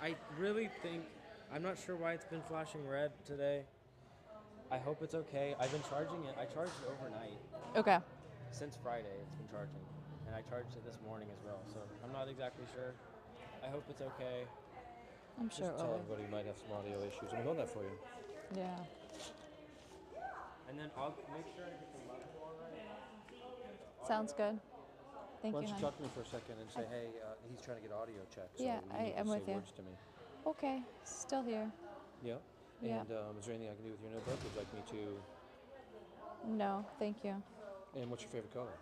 I really think, I'm not sure why it's been flashing red today. I hope it's okay. I've been charging it. I charged it overnight. Okay. Since Friday, it's been charging. And I charged it this morning as well. So I'm not exactly sure. I hope it's okay. I'm sure Just it tell will everybody you might have some audio issues. I'm going that for you. be. Yeah. And then I'll make sure I get the level all right. Sounds good. Thank Why you, don't you hon. talk to me for a second and say, hey, he's trying to get audio checked, so Yeah, you need to I'm say with you. words to me. Okay. Still here. Yeah? Yeah. And is there anything I can do with your notebook? Would you like me to... No, thank you. And what's your favorite color?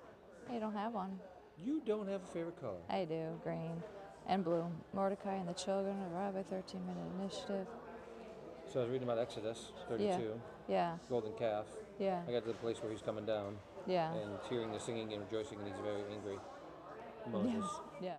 I don't have one. You don't have a favorite color. I do. Green and blue. Mordecai and the children of Rabbi 13-minute initiative. So I was reading about Exodus 32, Yeah. golden calf. Yeah. I got to the place where he's coming down Yeah. and hearing the singing and rejoicing, and he's very angry. Moses. Yes. Yeah.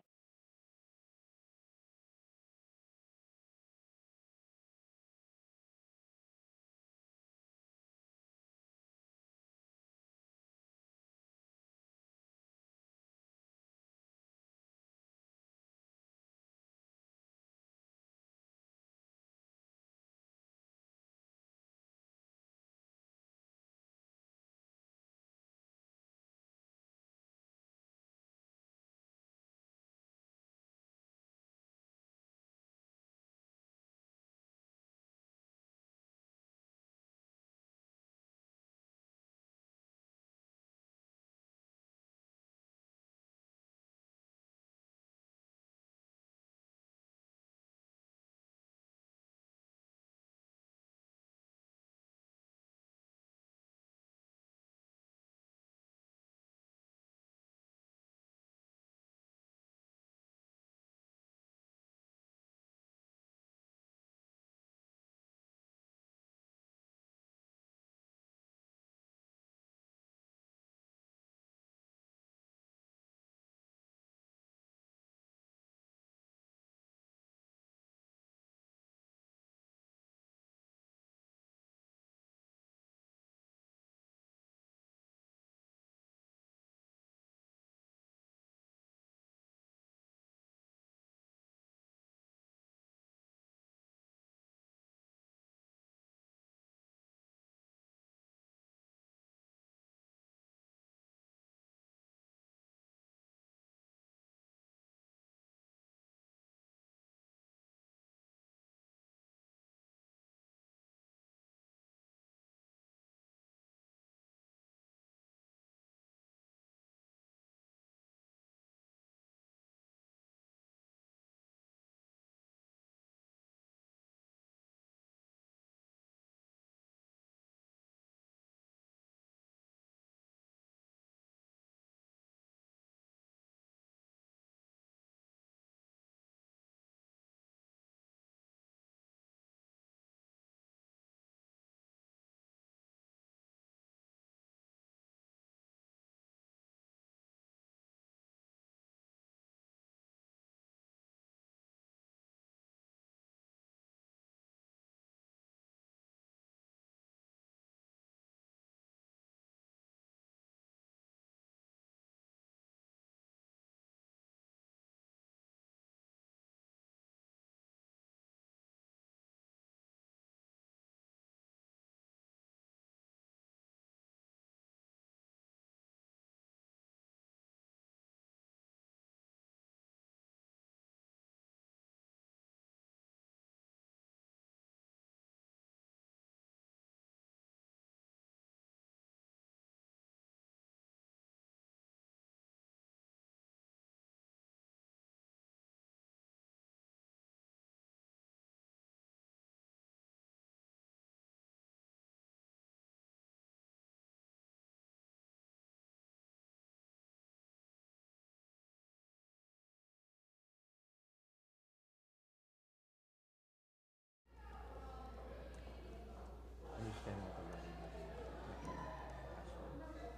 Understanding what the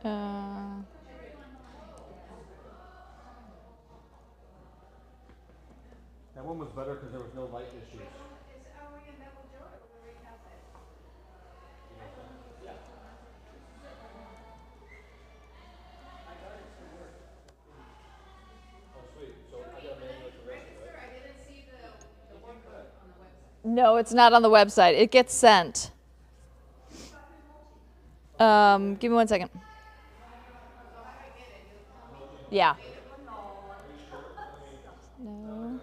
Uh, That one was better because there was no light issues. Oh, sweet. So I got a manual correction, right? No, it's not on the website. It gets sent. Give me 1 second. Yeah. No.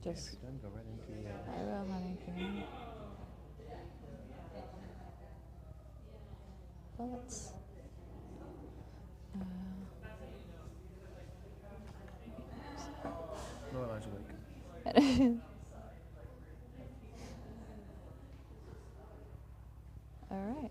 Just. If you're done, go right into the. I will, honey. If you need. Bullets. No, Elijah Lake. All right.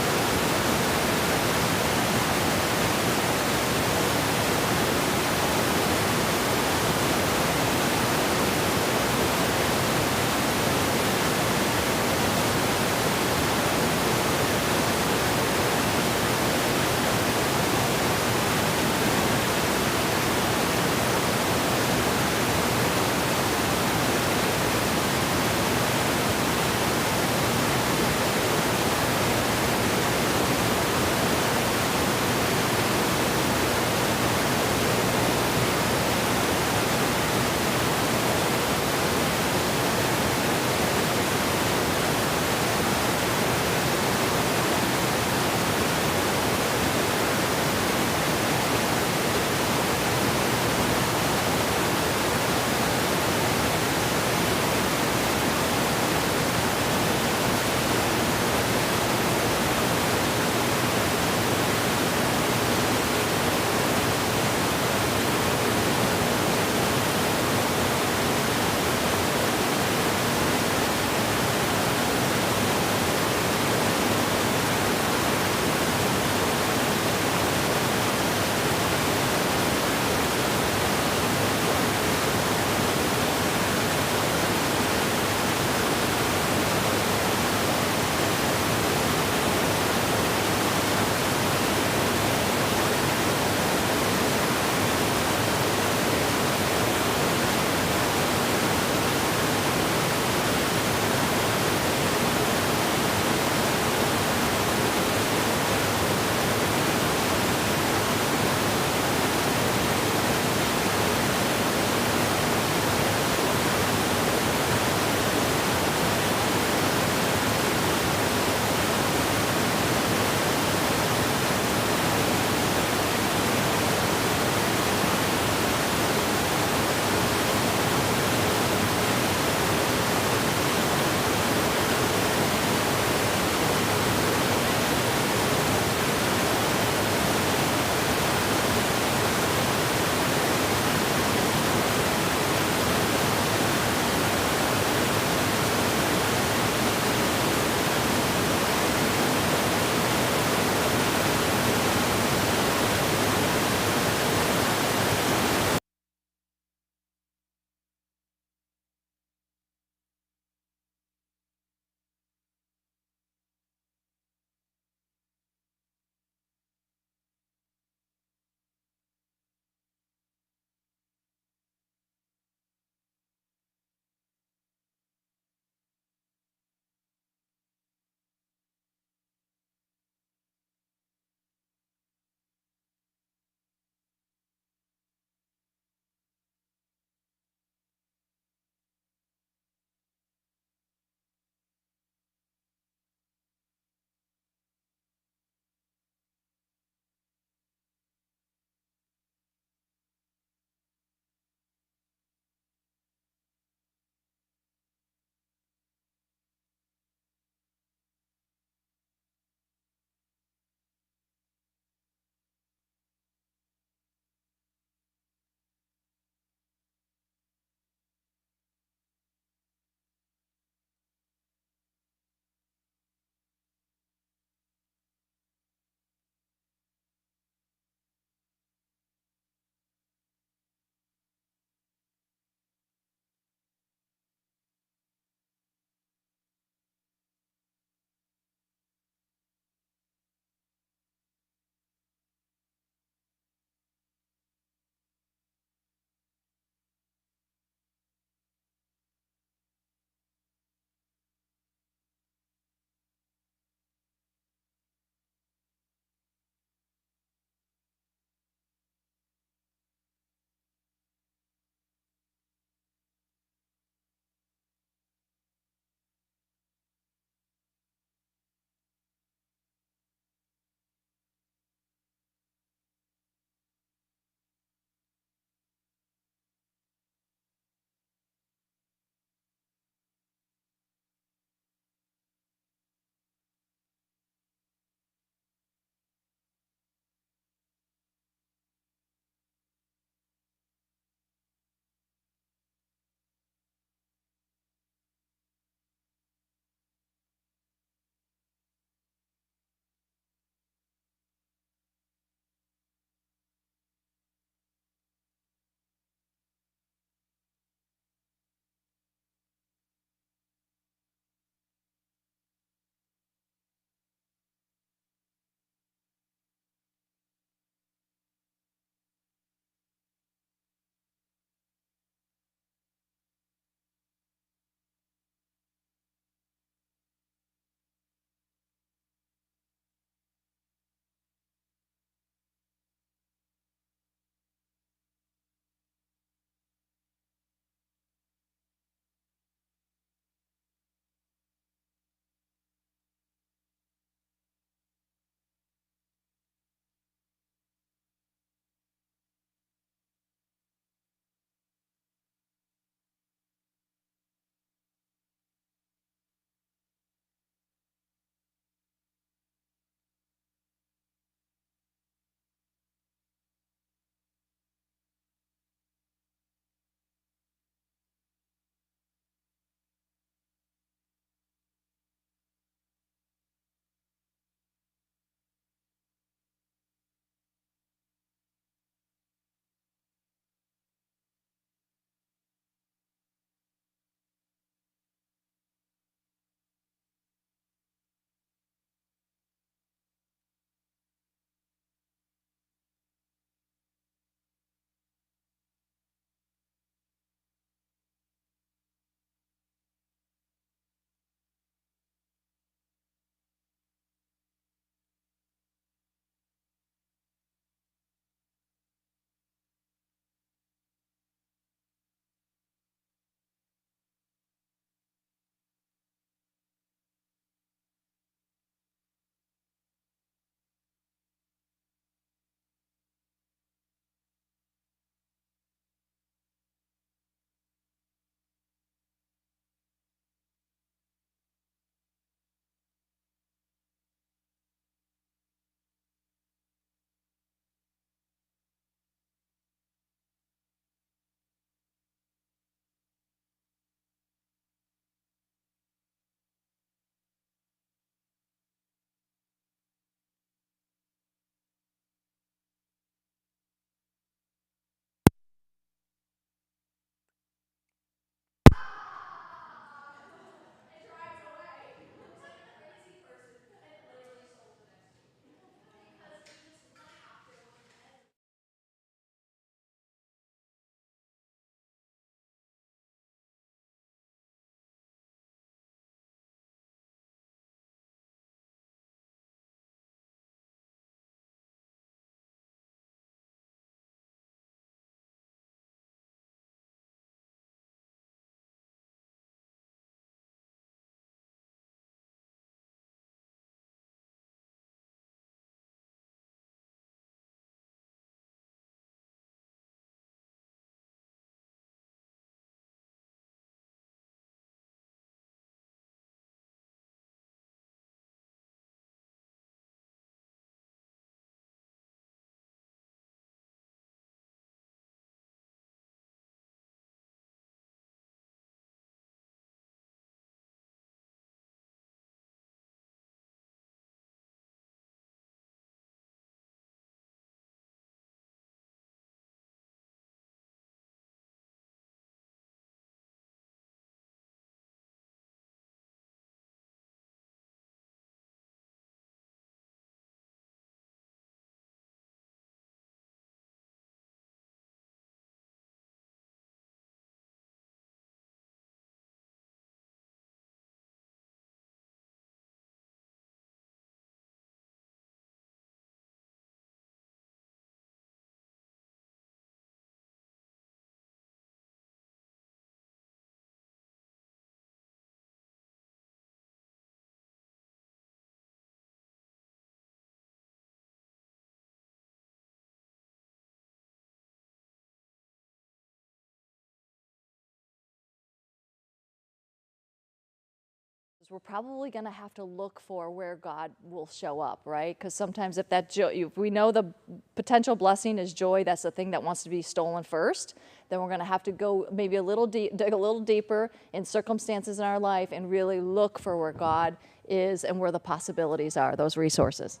we're probably going to have to look for where God will show up, right? Because sometimes if that joy, if we know the potential blessing is joy, that's the thing that wants to be stolen first, then we're going to have to go maybe dig a little deeper in circumstances in our life and really look for where God is and where the possibilities are, those resources.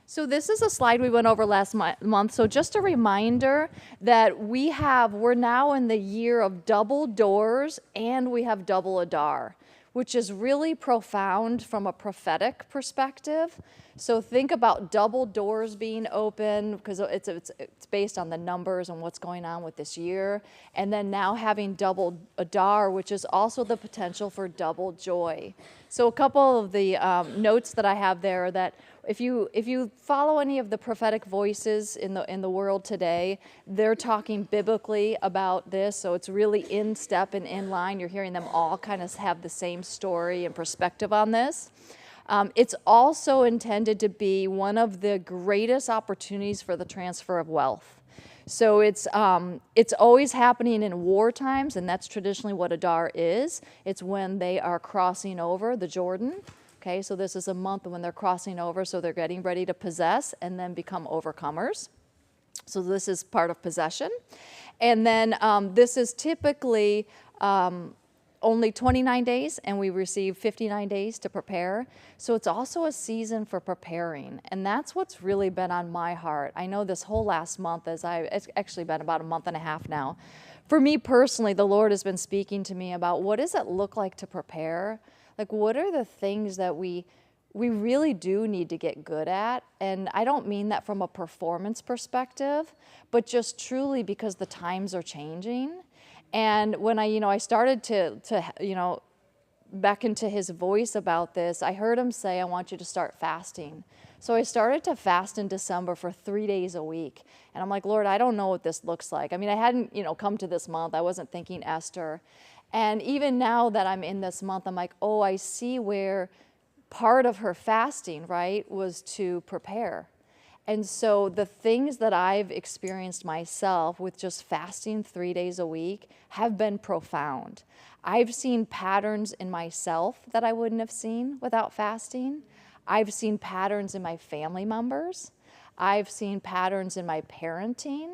So this is a slide we went over last month. So just a reminder that we're now in the year of double doors and we have double Adar, which is really profound from a prophetic perspective. So think about double doors being open because it's based on the numbers and what's going on with this year. And then now having double Adar, which is also the potential for double joy. So a couple of the notes that I have there that if you follow any of the prophetic voices in the world today, they're talking biblically about this, so it's really in step and in line. You're hearing them all kind of have the same story and perspective on this. It's also intended to be one of the greatest opportunities for the transfer of wealth. So it's always happening in war times, and that's traditionally what Adar is. It's when they are crossing over the Jordan. Okay, so this is a month when they're crossing over, so they're getting ready to possess and then become overcomers. So this is part of possession. And then this is typically only 29 days, and we receive 59 days to prepare. So it's also a season for preparing, and that's what's really been on my heart. I know this whole last month, it's actually been about a month and a half now. For me personally, the Lord has been speaking to me about what does it look like to prepare? Like, what are the things that we really do need to get good at? And I don't mean that from a performance perspective, but just truly because the times are changing. And when I started to beckon to his voice about this, I heard him say, I want you to start fasting. So I started to fast in December for 3 days a week. And I'm like, Lord, I don't know what this looks like. I mean, I hadn't, come to this month. I wasn't thinking Esther. And even now that I'm in this month, I'm like, oh, I see where part of her fasting, right, was to prepare. And so the things that I've experienced myself with just fasting 3 days a week have been profound. I've seen patterns in myself that I wouldn't have seen without fasting. I've seen patterns in my family members. I've seen patterns in my parenting.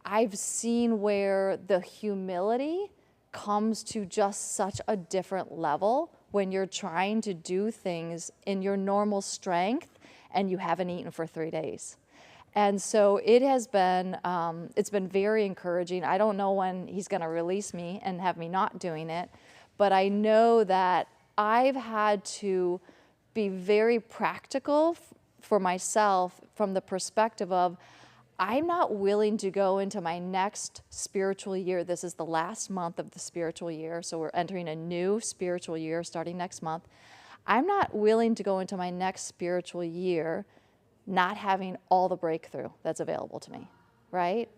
I've seen where the humility comes to just such a different level when you're trying to do things in your normal strength and you haven't eaten for 3 days. And so it has been, it's been very encouraging. I don't know when he's going to release me and have me not doing it, but I know that I've had to be very practical for myself from the perspective of I'm not willing to go into my next spiritual year. This is the last month of the spiritual year, so we're entering a new spiritual year starting next month. I'm not willing to go into my next spiritual year not having all the breakthrough that's available to me, right?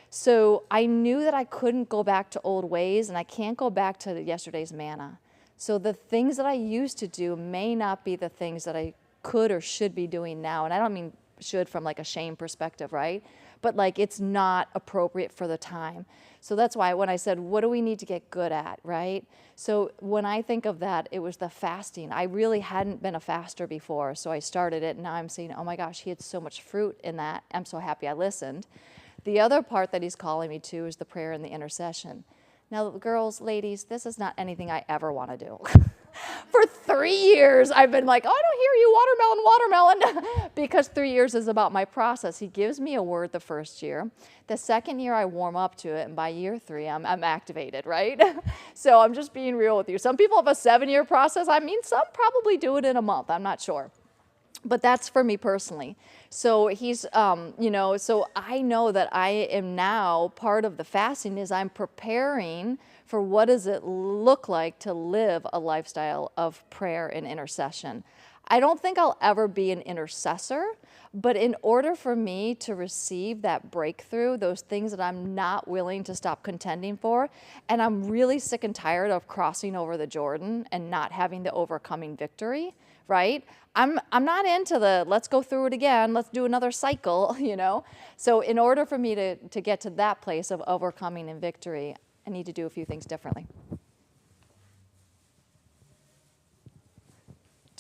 So I knew that I couldn't go back to old ways, and I can't go back to yesterday's manna. So the things that I used to do may not be the things that I could or should be doing now. And I don't mean should from like a shame perspective, right? But like it's not appropriate for the time. So that's why when I said, what do we need to get good at, right? So when I think of that, it was the fasting. I really hadn't been a faster before, so I started it, and now I'm saying, oh my gosh, he had so much fruit in that. I'm so happy I listened. The other part that he's calling me to is the prayer and the intercession. Now, girls, ladies, this is not anything I ever want to do. For 3 years, I've been like, oh, I don't hear you, watermelon, because 3 years is about my process. He gives me a word the first year. The second year, I warm up to it, and by year 3, I'm activated, right? So I'm just being real with you. Some people have a 7-year process. I mean, some probably do it in a month. I'm not sure. But that's for me personally. So he's, so I know that I am now part of the fasting is I'm preparing for what does it look like to live a lifestyle of prayer and intercession. I don't think I'll ever be an intercessor, but in order for me to receive that breakthrough, those things that I'm not willing to stop contending for, and I'm really sick and tired of crossing over the Jordan and not having the overcoming victory, right? I'm not into the let's go through it again, let's do another cycle, So in order for me to get to that place of overcoming and victory, I need to do a few things differently.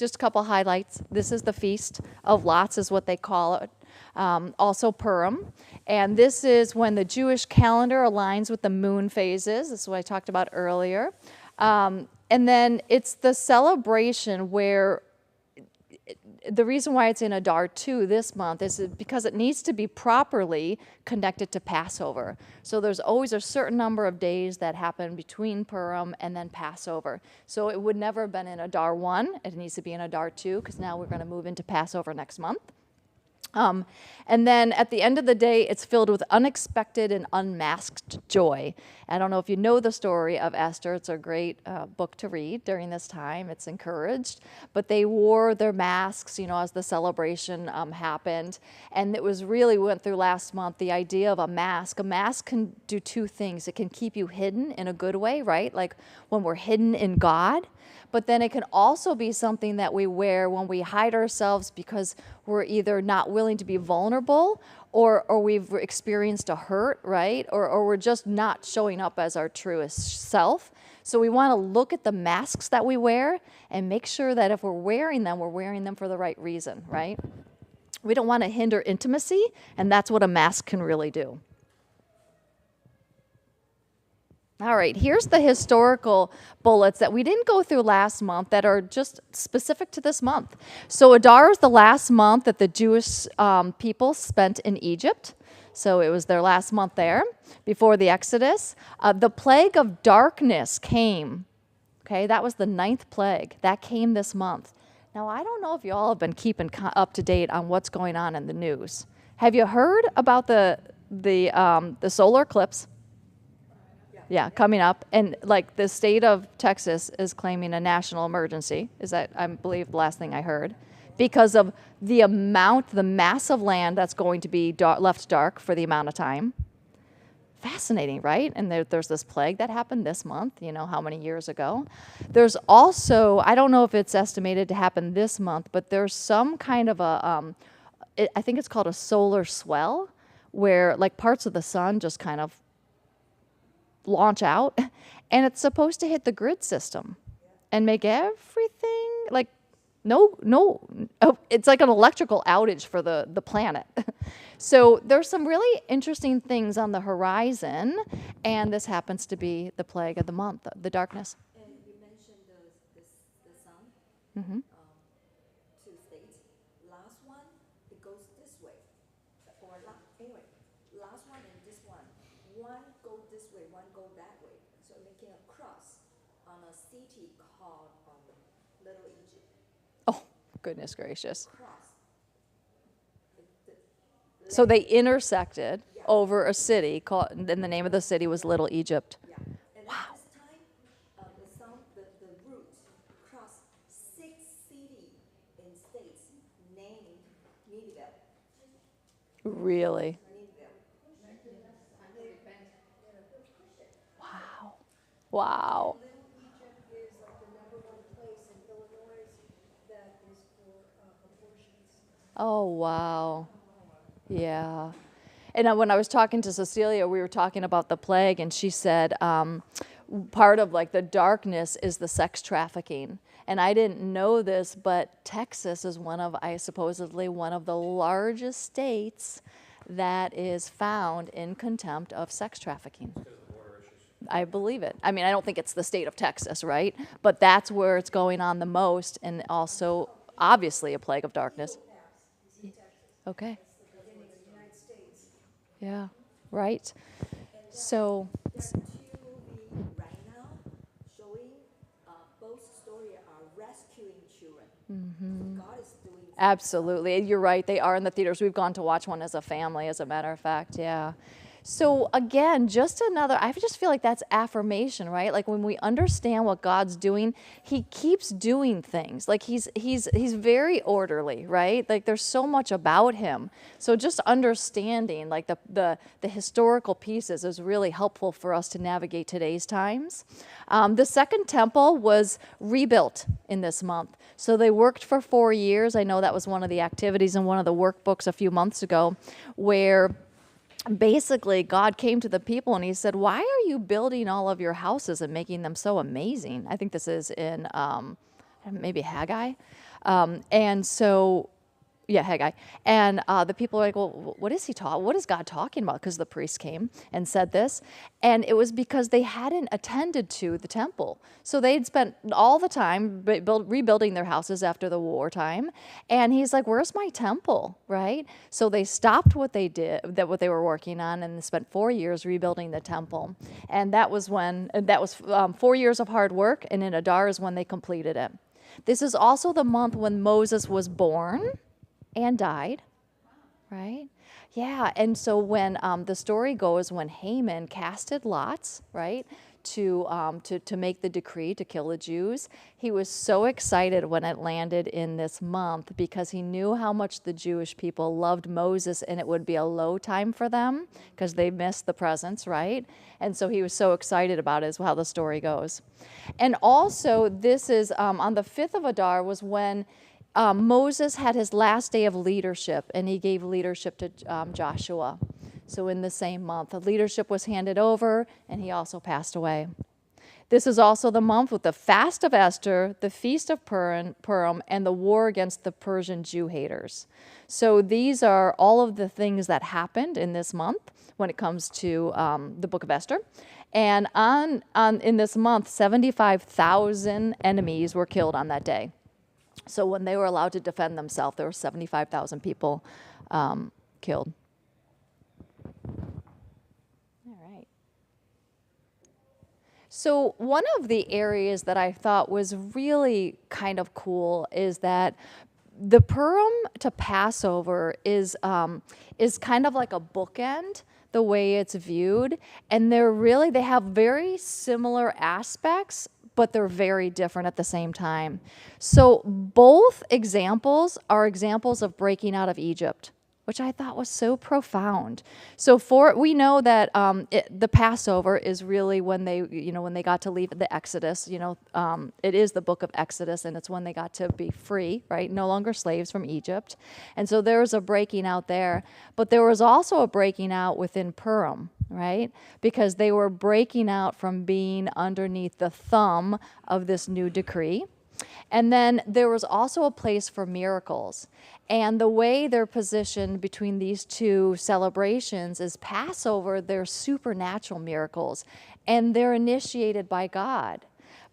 just a couple highlights. This is the Feast of Lots, is what they call it. Also Purim. And this is when the Jewish calendar aligns with the moon phases. This is what I talked about earlier. And then it's the celebration where the reason why it's in Adar II this month is because it needs to be properly connected to Passover. So there's always a certain number of days that happen between Purim and then Passover. So it would never have been in Adar I. It needs to be in Adar II because now we're going to move into Passover next month. And then at the end of the day, it's filled with unexpected and unmasked joy. I don't know if you know the story of Esther. It's a great book to read during this time. It's encouraged. But they wore their masks, as the celebration happened. And it was really, we went through last month, the idea of a mask. A mask can do two things. It can keep you hidden in a good way, right? Like when we're hidden in God. But then it can also be something that we wear when we hide ourselves because we're either not willing to be vulnerable or we've experienced a hurt, right? Or we're just not showing up as our truest self. So we want to look at the masks that we wear and make sure that if we're wearing them for the right reason, right? We don't want to hinder intimacy, and that's what a mask can really do. All right, here's the historical bullets that we didn't go through last month that are just specific to this month. So Adar is the last month that the Jewish people spent in Egypt. So it was their last month there before the Exodus. The plague of darkness came. Okay, that was the 9th plague. That came this month. Now, I don't know if you all have been keeping up to date on what's going on in the news. Have you heard about the solar eclipse? Yeah, coming up. And like the state of Texas is claiming a national emergency. Is that, I believe, the last thing I heard. Because of the massive land that's going to be left dark for the amount of time. Fascinating, right? And there's this plague that happened this month, how many years ago. There's also, I don't know if it's estimated to happen this month, but there's some kind of I think it's called a solar swell, where like parts of the sun just kind of launch out, and it's supposed to hit the grid system and make everything like it's like an electrical outage for the planet. So there's some really interesting things on the horizon, and this happens to be the plague of the month, the darkness. And you mentioned the sun. Mm-hmm. Two states. Last one, it goes this way. Anyway, last one and this one. One go this way, one go that way. So making a cross on a city called Little Egypt. Oh, goodness gracious. Cross. So they intersected over a city called, and the name of the city was Little Egypt. Yeah. And at this time, the route crossed 6 cities in states named Nineveh. Really? Wow. Little Egypt is like the #1 place in Illinois that is for abortions. Oh, wow. Yeah. And when I was talking to Cecilia, we were talking about the plague, and she said part of like the darkness is the sex trafficking. And I didn't know this, but Texas is supposedly one of the largest states that is found in contempt of sex trafficking. I believe it. I mean, I don't think it's the state of Texas, right? But that's where it's going on the most, and also obviously a plague of darkness. Okay. Yeah, right. So. There are 2 movies right now showing both stories are rescuing children. Mm-hmm. God is doing something. Absolutely. You're right. They are in the theaters. We've gone to watch one as a family, as a matter of fact. Yeah. So again, I just feel like that's affirmation, right? Like when we understand what God's doing, He keeps doing things. Like He's very orderly, right? Like there's so much about Him. So just understanding like the historical pieces is really helpful for us to navigate today's times. The second temple was rebuilt in this month. So they worked for 4 years. I know that was one of the activities in one of the workbooks a few months ago, where basically God came to the people and He said, why are you building all of your houses and making them so amazing? I think this is in maybe Haggai. And so, yeah, Haggai. And the people are like, well, what is he talking? What is God talking about? Because the priest came and said this. And it was because they hadn't attended to the temple. So they'd spent all the time rebuilding their houses after the wartime. And he's like, where's my temple, right? So they stopped what they did, what they were working on, and spent 4 years rebuilding the temple. And that was 4 years of hard work. And in Adar is when they completed it. This is also the month when Moses was born and died, right? Yeah, and so when the story goes, when Haman casted lots, right, to make the decree to kill the Jews, he was so excited when it landed in this month because he knew how much the Jewish people loved Moses, and it would be a low time for them because they missed the presence, right? And so he was so excited about it, is how the story goes. And also, this is on the 5th of Adar was when Moses had his last day of leadership, and he gave leadership to Joshua. So in the same month, the leadership was handed over, and he also passed away. This is also the month with the fast of Esther, the feast of Purim, and the war against the Persian Jew haters. So these are all of the things that happened in this month when it comes to the book of Esther. And in this month, 75,000 enemies were killed on that day. So when they were allowed to defend themselves, there were 75,000 people killed. All right. So one of the areas that I thought was really kind of cool is that the Purim to Passover is kind of like a bookend, the way it's viewed, and they have very similar aspects, but they're very different at the same time. So both examples are examples of breaking out of Egypt, which I thought was so profound. So we know that the Passover is really when they got to leave the Exodus. It is the book of Exodus, and it's when they got to be free, right? No longer slaves from Egypt. And so there was a breaking out there. But there was also a breaking out within Purim, right? Because they were breaking out from being underneath the thumb of this new decree. And then there was also a place for miracles. And the way they're positioned between these two celebrations is Passover, they're supernatural miracles, and they're initiated by God.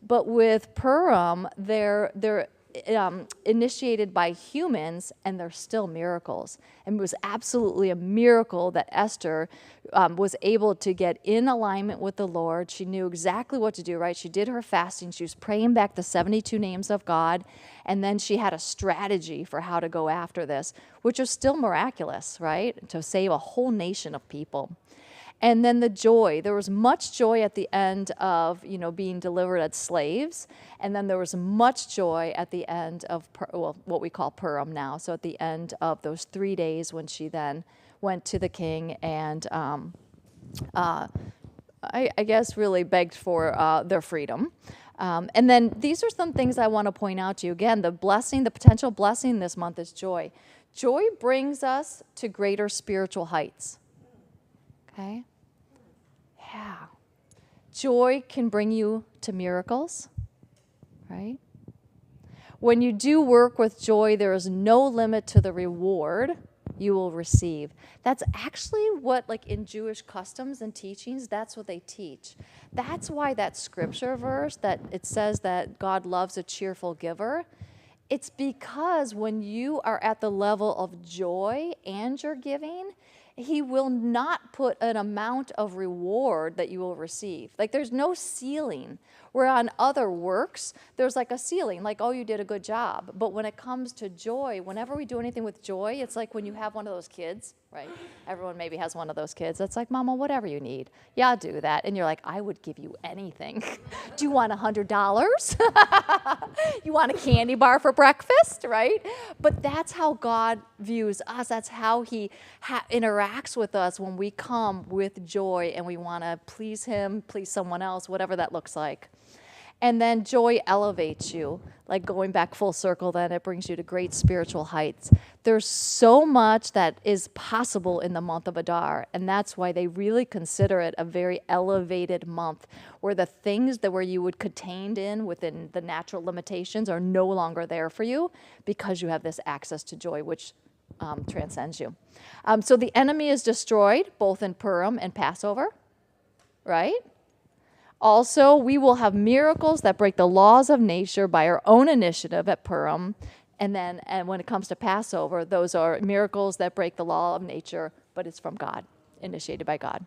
But with Purim, they're initiated by humans, and they're still miracles. And it was absolutely a miracle that Esther was able to get in alignment with the Lord. She knew exactly what to do, right? She did her fasting. She was praying back the 72 names of God. And then she had a strategy for how to go after this, which was still miraculous, right? To save a whole nation of people. And then the joy. There was much joy at the end of, being delivered as slaves. And then there was much joy at the end of, what we call Purim now. So at the end of those 3 days when she then went to the king and, I guess, really begged for their freedom. And then these are some things I want to point out to you. Again, the potential blessing this month is joy. Joy brings us to greater spiritual heights. Okay? Yeah. Joy can bring you to miracles, right? When you do work with joy, there is no limit to the reward you will receive. That's actually what, like in Jewish customs and teachings, that's what they teach. That's why that scripture verse that it says that God loves a cheerful giver, it's because when you are at the level of joy and you're giving, he will not put an amount of reward that you will receive. Like there's no ceiling. Where on other works, there's like a ceiling, like, oh, you did a good job. But when it comes to joy, whenever we do anything with joy, it's like when you have one of those kids, right? Everyone maybe has one of those kids. That's like, Mama, whatever you need. Yeah, I'll do that. And you're like, I would give you anything. Do you want $100? You want a candy bar for breakfast, right? But that's how God views us. That's how he interacts with us when we come with joy and we want to please him, please someone else, whatever that looks like. And then joy elevates you, like going back full circle, then it brings you to great spiritual heights. There's so much that is possible in the month of Adar, and that's why they really consider it a very elevated month, where the things that where you would contained in within the natural limitations are no longer there for you, because you have this access to joy, which transcends you. So the enemy is destroyed, both in Purim and Passover, right? Also, we will have miracles that break the laws of nature by our own initiative at Purim. And when it comes to Passover, those are miracles that break the law of nature, but it's from God, initiated by God.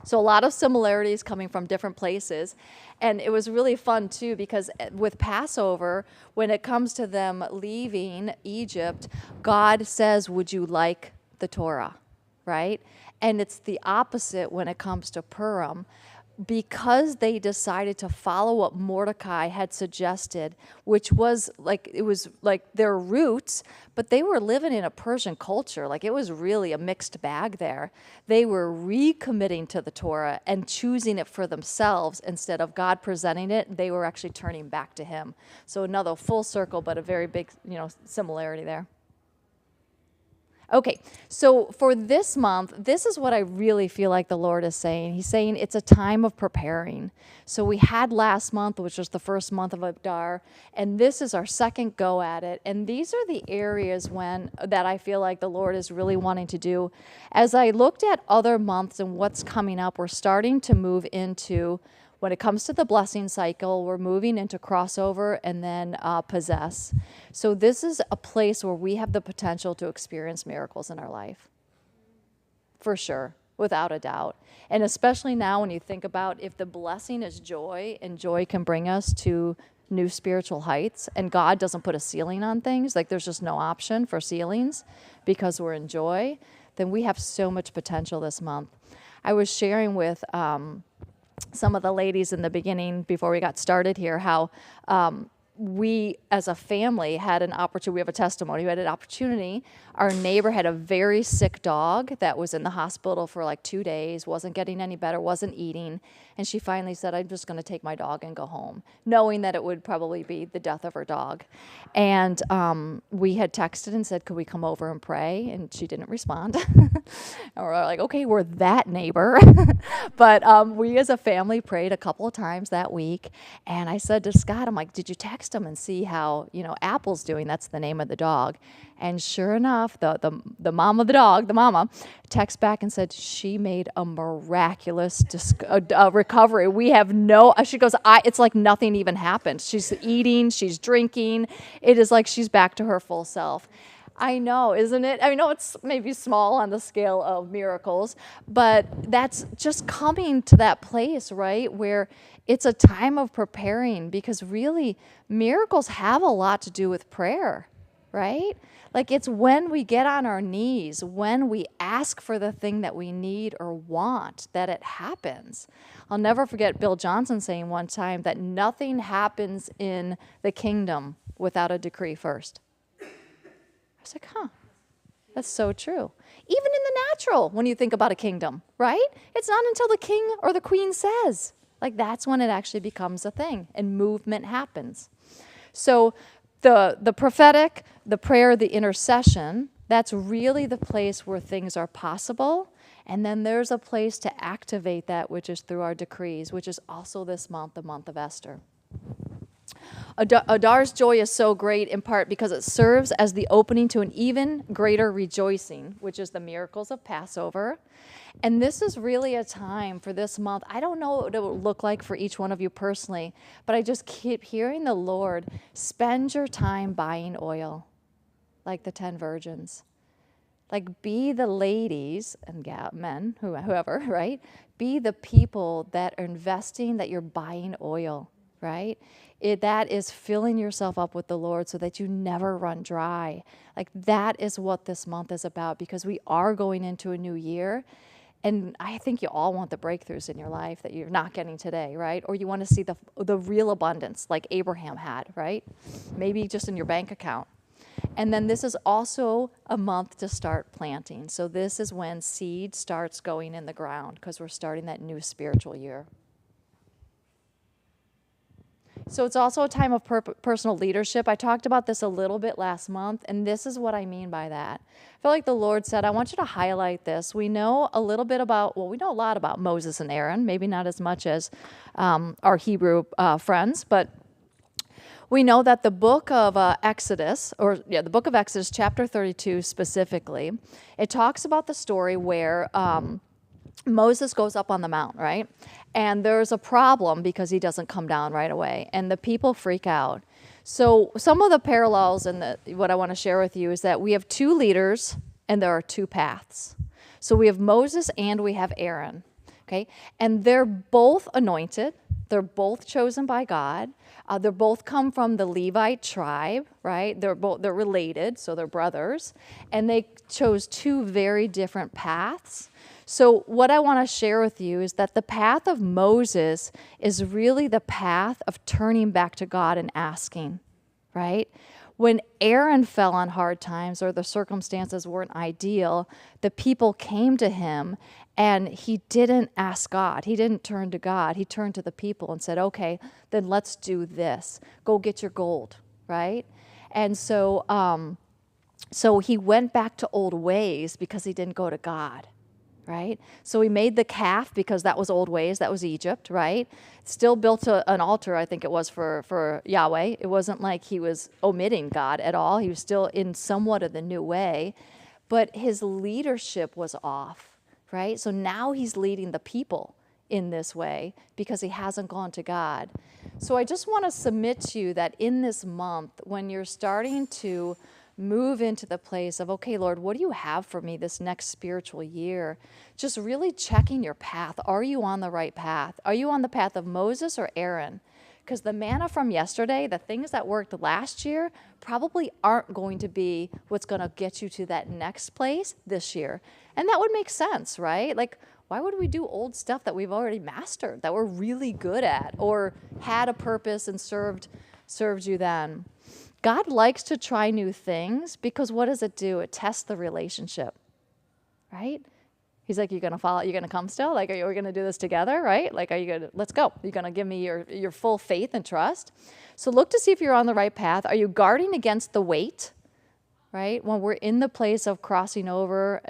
So a lot of similarities coming from different places. And it was really fun, too, because with Passover, when it comes to them leaving Egypt, God says, would you like the Torah, right? And it's the opposite when it comes to Purim. Because they decided to follow what Mordecai had suggested, which was like, it was like their roots, but they were living in a Persian culture. Like, it was really a mixed bag there. They were recommitting to the Torah and choosing it for themselves instead of God presenting it. They were actually turning back to him. So another full circle, but a very big, similarity there. Okay, so for this month, this is what I really feel like the Lord is saying. He's saying it's a time of preparing. So we had last month, which was the first month of Adar, and this is our second go at it. And these are the areas that I feel like the Lord is really wanting to do. As I looked at other months and what's coming up, we're starting to move into, when it comes to the blessing cycle, we're moving into crossover and then possess. So this is a place where we have the potential to experience miracles in our life. For sure, without a doubt. And especially now when you think about if the blessing is joy, and joy can bring us to new spiritual heights, and God doesn't put a ceiling on things, like there's just no option for ceilings because we're in joy, then we have so much potential this month. I was sharing with some of the ladies in the beginning before we got started here, how we as a family had an opportunity, we have a testimony, we had an opportunity. Our neighbor had a very sick dog that was in the hospital for like 2 days, wasn't getting any better, wasn't eating. And she finally said, I'm just going to take my dog and go home, knowing that it would probably be the death of her dog. And we had texted and said, could we come over and pray? And she didn't respond. And we're like, okay, we're that neighbor. But we as a family prayed a couple of times that week. And I said to Scott, I'm like, did you text him and see how, Apple's doing? That's the name of the dog. And sure enough, the mom of the dog, the mama, texts back and said she made a miraculous recovery. We have she goes, it's like nothing even happened. She's eating, she's drinking. It is like she's back to her full self. I know, isn't it? I know it's maybe small on the scale of miracles, but that's just coming to that place, right, where it's a time of preparing, because really miracles have a lot to do with prayer, right? Like, it's when we get on our knees, when we ask for the thing that we need or want, that it happens. I'll never forget Bill Johnson saying one time that nothing happens in the kingdom without a decree first. I was like, that's so true. Even in the natural, when you think about a kingdom, right? It's not until the king or the queen says. Like, that's when it actually becomes a thing and movement happens. So the prophetic, the prayer, the intercession, that's really the place where things are possible. And then there's a place to activate that, which is through our decrees, which is also this month, the month of Esther. Adar's joy is so great in part because it serves as the opening to an even greater rejoicing, which is the miracles of Passover. And this is really a time for this month. I don't know what it will look like for each one of you personally, but I just keep hearing the Lord, spend your time buying oil, like the 10 virgins. Like, be the ladies and men, whoever, right? Be the people that are investing, that you're buying oil, right? That is filling yourself up with the Lord so that you never run dry. Like, that is what this month is about, because we are going into a new year. And I think you all want the breakthroughs in your life that you're not getting today, right? Or you want to see the real abundance like Abraham had, right? Maybe just in your bank account. And then this is also a month to start planting. So this is when seed starts going in the ground, because we're starting that new spiritual year. So it's also a time of personal leadership. I talked about this a little bit last month, and this is what I mean by that. I feel like the Lord said, I want you to highlight this. We know a little bit about, well, we know a lot about Moses and Aaron, maybe not as much as our Hebrew friends, but we know that the book of Exodus, the book of Exodus, chapter 32 specifically, it talks about the story where Moses goes up on the mount, right? And there's a problem because he doesn't come down right away, and the people freak out. So some of the parallels and what I want to share with you is that we have two leaders and there are two paths. So we have Moses and we have Aaron, okay? And they're both anointed. They're both chosen by God. They both come from the Levite tribe, right? They're related, so they're brothers. And they chose two very different paths. So what I want to share with you is that the path of Moses is really the path of turning back to God and asking, right? When Aaron fell on hard times or the circumstances weren't ideal, the people came to him and he didn't ask God. He didn't turn to God. He turned to the people and said, okay, then let's do this. Go get your gold, right? And so he went back to old ways because he didn't go to God. Right? So he made the calf because that was old ways. That was Egypt, right? Still built an altar, I think it was, for Yahweh. It wasn't like he was omitting God at all. He was still in somewhat of the new way. But his leadership was off, right? So now he's leading the people in this way because he hasn't gone to God. So I just want to submit to you that in this month, when you're starting to move into the place of, okay, Lord, what do you have for me this next spiritual year? Just really checking your path. Are you on the right path? Are you on the path of Moses or Aaron? Because the manna from yesterday, the things that worked last year, probably aren't going to be what's going to get you to that next place this year. And that would make sense, right? Like, why would we do old stuff that we've already mastered, that we're really good at, or had a purpose and served you then? God likes to try new things because what does it do? It tests the relationship, right? He's like, you're going to follow, you're going to come still? Like, are we going to do this together, right? Like, are you going to, let's go. You're going to give me your full faith and trust. So look to see if you're on the right path. Are you guarding against the weight, right? When we're in the place of crossing over,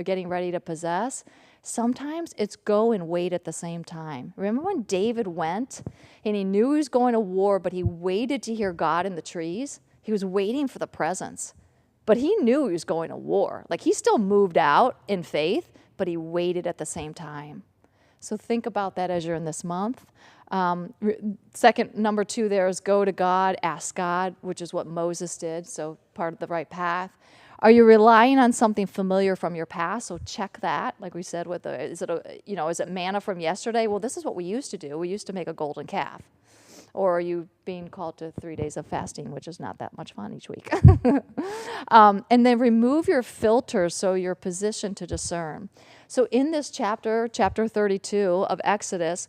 getting ready to possess, sometimes it's go and wait at the same time. Remember when David went and he knew he was going to war, but he waited to hear God in the trees? He was waiting for the presence, but he knew he was going to war. Like, he still moved out in faith, but he waited at the same time. So think about that as you're in this month. Number 2 there is go to God, ask God, which is what Moses did, so part of the right path. Are you relying on something familiar from your past? So check that. Like we said, is it manna from yesterday? Well, this is what we used to do. We used to make a golden calf. Or are you being called to 3 days of fasting, which is not that much fun each week? And then remove your filters so you're positioned to discern. So in this chapter 32 of Exodus,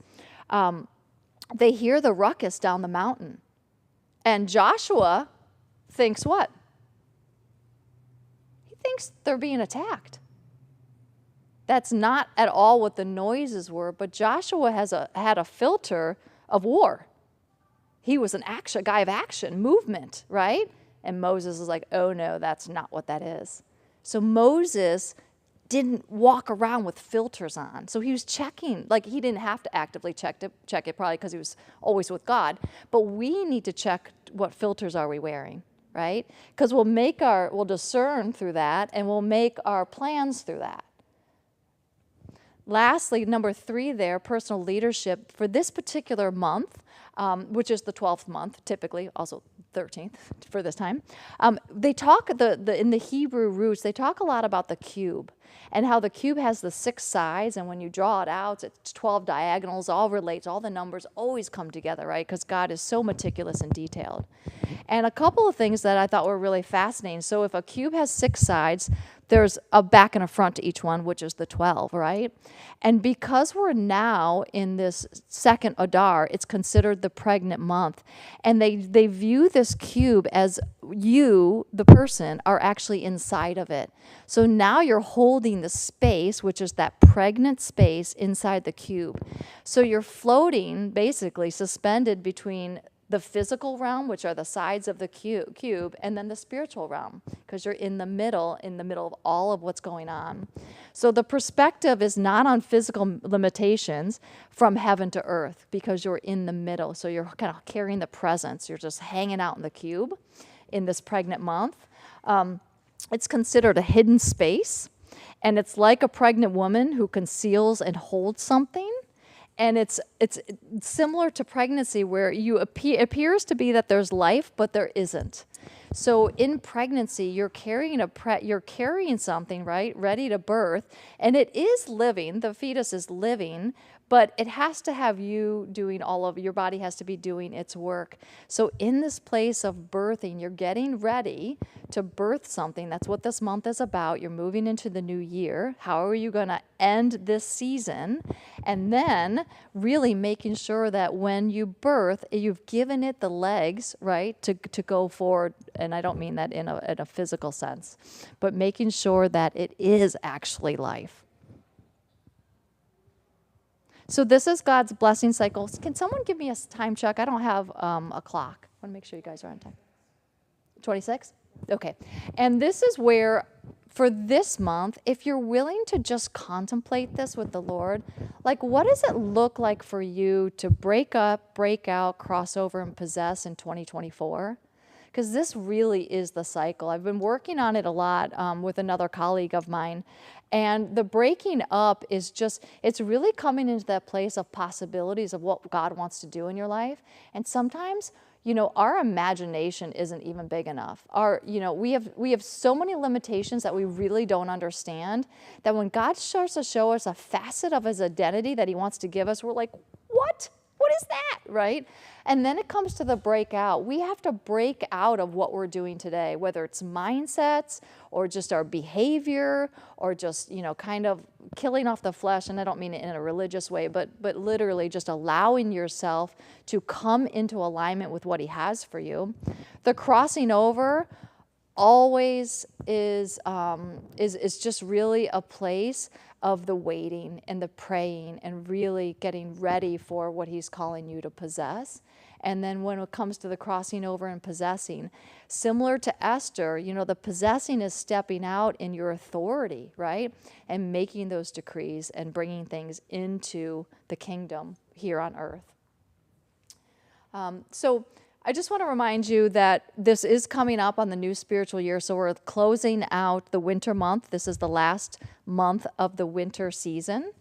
they hear the ruckus down the mountain. And Joshua thinks what? Thinks they're being attacked. That's not at all what the noises were, but Joshua had a filter of war. He was a guy of action, movement, right? And Moses is like, oh no, that's not what that is. So Moses didn't walk around with filters on. So he was checking, like he didn't have to actively check it probably because he was always with God. But we need to check what filters are we wearing. Right? Because we'll discern through that, and we'll make our plans through that. Lastly, number 3 there, personal leadership. For this particular month, which is the 12th month, typically, also 13th for this time, they talk, in the Hebrew roots, they talk a lot about the cube and how the cube has the 6 sides, and when you draw it out, it's 12 diagonals, all relates, all the numbers always come together, right? Because God is so meticulous and detailed. And a couple of things that I thought were really fascinating. So if a cube has 6 sides, there's a back and a front to each one, which is the 12, right? And because we're now in this second Adar, it's considered the pregnant month. And they view this cube as you, the person, are actually inside of it. So now you're holding the space, which is that pregnant space inside the cube. So you're floating, basically suspended between the physical realm, which are the sides of the cube, and then the spiritual realm, because you're in the middle of all of what's going on. So the perspective is not on physical limitations from heaven to earth, because you're in the middle. So you're kind of carrying the presence. You're just hanging out in the cube in this pregnant month. It's considered a hidden space, and it's like a pregnant woman who conceals and holds something. And it's similar to pregnancy, where appears to be that there's life, but there isn't. So in pregnancy, you're carrying something, right, ready to birth, and it is living. The fetus is living, but it has to have you doing your body has to be doing its work. So in this place of birthing, you're getting ready to birth something. That's what this month is about. You're moving into the new year. How are you going to end this season? And then really making sure that when you birth, you've given it the legs, right, to go forward. And I don't mean that in a physical sense, but making sure that it is actually life. So this is God's blessing cycle. Can someone give me a time check? I don't have a clock. I want to make sure you guys are on time. 26? Okay. And this is where, for this month, if you're willing to just contemplate this with the Lord, like, what does it look like for you to break up, break out, cross over, and possess in 2024? Because this really is the cycle. I've been working on it a lot with another colleague of mine. And the breaking up is just, it's really coming into that place of possibilities of what God wants to do in your life. And sometimes, our imagination isn't even big enough. We have so many limitations that we really don't understand, that when God starts to show us a facet of his identity that he wants to give us, we're like, what? What is that, right? And then it comes to the breakout. We have to break out of what we're doing today, whether it's mindsets or just our behavior or just, kind of killing off the flesh. And I don't mean it in a religious way, but literally just allowing yourself to come into alignment with what he has for you. The crossing over always is just really a place of the waiting and the praying and really getting ready for what he's calling you to possess. And then when it comes to the crossing over and possessing, similar to Esther, the possessing is stepping out in your authority, right? And making those decrees and bringing things into the kingdom here on earth. So I just want to remind you that this is coming up on the new spiritual year. So we're closing out the winter month. This is the last month of the winter season.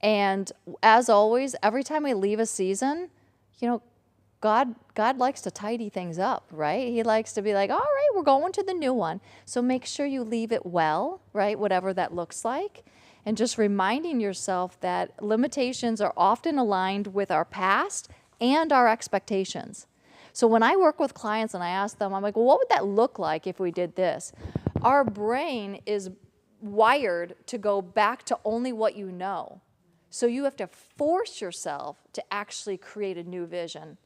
And as always, every time we leave a season, God likes to tidy things up, right? He likes to be like, all right, we're going to the new one. So make sure you leave it well, right? Whatever that looks like. And just reminding yourself that limitations are often aligned with our past and our expectations. So when I work with clients and I ask them, I'm like, well, what would that look like if we did this? Our brain is wired to go back to only what you know. So you have to force yourself to actually create a new vision,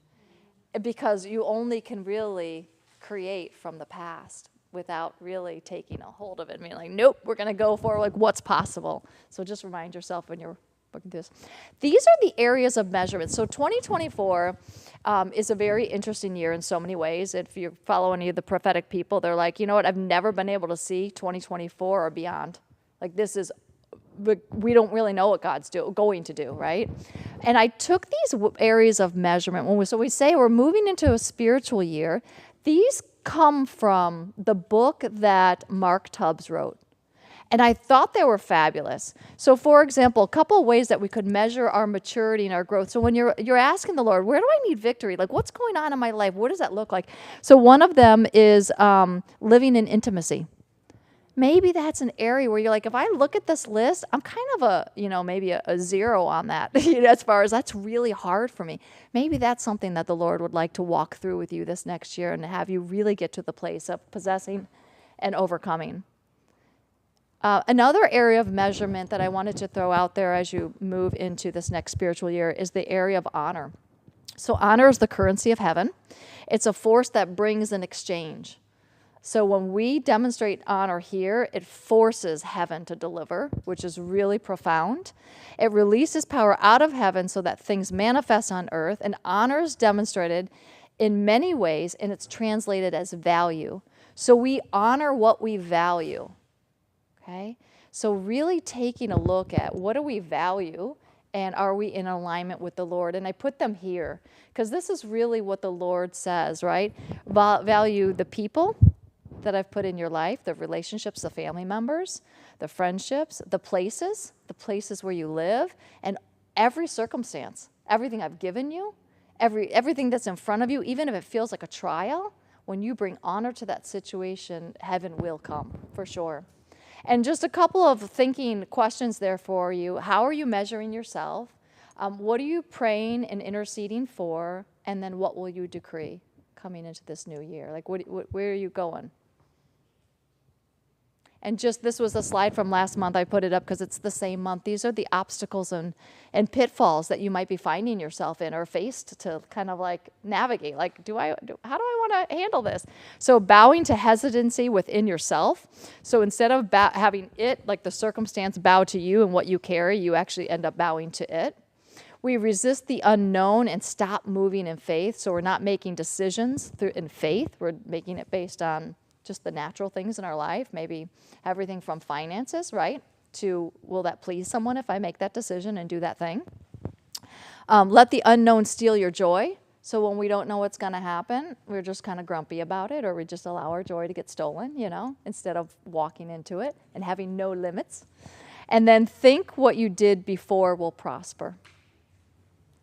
because you only can really create from the past without really taking a hold of it and being like, nope, we're going to go for like what's possible. So just remind yourself when you're looking through this. These are the areas of measurement. So 2024 is a very interesting year in so many ways. If you follow any of the prophetic people, they're like, you know what, I've never been able to see 2024 or beyond. Like, this is, we don't really know what God's going to do, right? And I took these areas of measurement. So we say we're moving into a spiritual year. These come from the book that Mark Tubbs wrote. And I thought they were fabulous. So for example, a couple of ways that we could measure our maturity and our growth. So when you're asking the Lord, where do I need victory? Like, what's going on in my life? What does that look like? So one of them is living in intimacy. Maybe that's an area where you're like, if I look at this list, I'm kind of maybe a 0 on that, as far as that's really hard for me. Maybe that's something that the Lord would like to walk through with you this next year and have you really get to the place of possessing and overcoming. Another area of measurement that I wanted to throw out there as you move into this next spiritual year is the area of honor. So honor is the currency of heaven. It's a force that brings an exchange. So when we demonstrate honor here, it forces heaven to deliver, which is really profound. It releases power out of heaven so that things manifest on earth, and honor is demonstrated in many ways, and it's translated as value. So we honor what we value. Okay? So really taking a look at what do we value, and are we in alignment with the Lord? And I put them here because this is really what the Lord says, right? Value the people that I've put in your life, the relationships, the family members, the friendships, the places where you live, and every circumstance, everything I've given you, everything that's in front of you, even if it feels like a trial, when you bring honor to that situation, heaven will come, for sure. And just a couple of thinking questions there for you. How are you measuring yourself? What are you praying and interceding for? And then what will you decree coming into this new year? Like, where are you going? And just, this was a slide from last month. I put it up because it's the same month. These are the obstacles and pitfalls that you might be finding yourself in or faced to kind of like navigate. Like, how do I want to handle this? So bowing to hesitancy within yourself. So instead of having it, like the circumstance, bow to you and what you carry, you actually end up bowing to it. We resist the unknown and stop moving in faith. So we're not making decisions in faith. We're making it based on just the natural things in our life, maybe everything from finances, right, to will that please someone if I make that decision and do that thing. Let the unknown steal your joy. So when we don't know what's going to happen, we're just kind of grumpy about it, or we just allow our joy to get stolen, instead of walking into it and having no limits. And then think what you did before will prosper.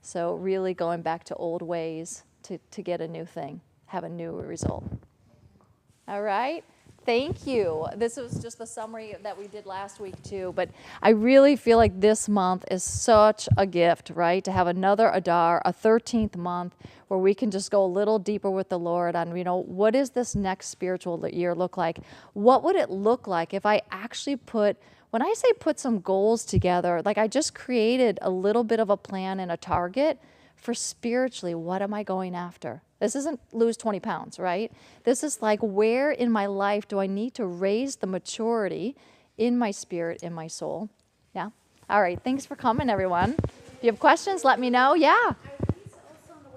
So really going back to old ways to get a new thing, have a new result. All right, thank you. This was just the summary that we did last week too, but I really feel like this month is such a gift, right? To have another Adar, a 13th month, where we can just go a little deeper with the Lord on, what does this next spiritual year look like? What would it look like if I actually when I say put some goals together, like I just created a little bit of a plan and a target for spiritually, what am I going after? This isn't lose 20 pounds, right? This is like, where in my life do I need to raise the maturity in my spirit, in my soul? Yeah? All right, thanks for coming, everyone. If you have questions, let me know. Yeah. Are these also on the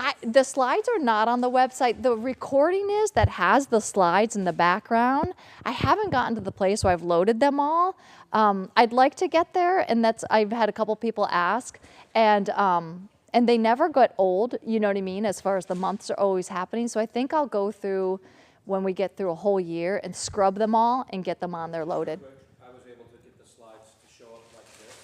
website? The slides are not on the website. The recording is that has the slides in the background. I haven't gotten to the place where I've loaded them all. I'd like to get there, and I've had a couple people ask, and they never get old, you know what I mean, as far as the months are always happening. So I think I'll go through, when we get through a whole year, and scrub them all and get them on there loaded. I was able to get the slides to show up like this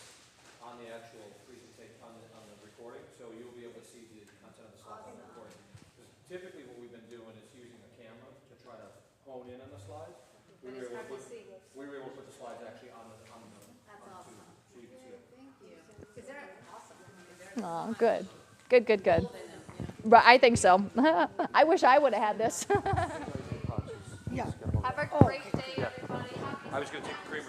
on the actual presentation, on the recording, so you'll be able to see the content of the slides on the recording. Because typically what we've been doing is using a camera to try to hone in on the slides. We were able to put the slides actually on the That's awesome. so you can see it. Thank you. Is there awesome? Oh, good. Good. Right, I think so. I wish I would have had this. Have a great day, everybody. I was going to take the creamer.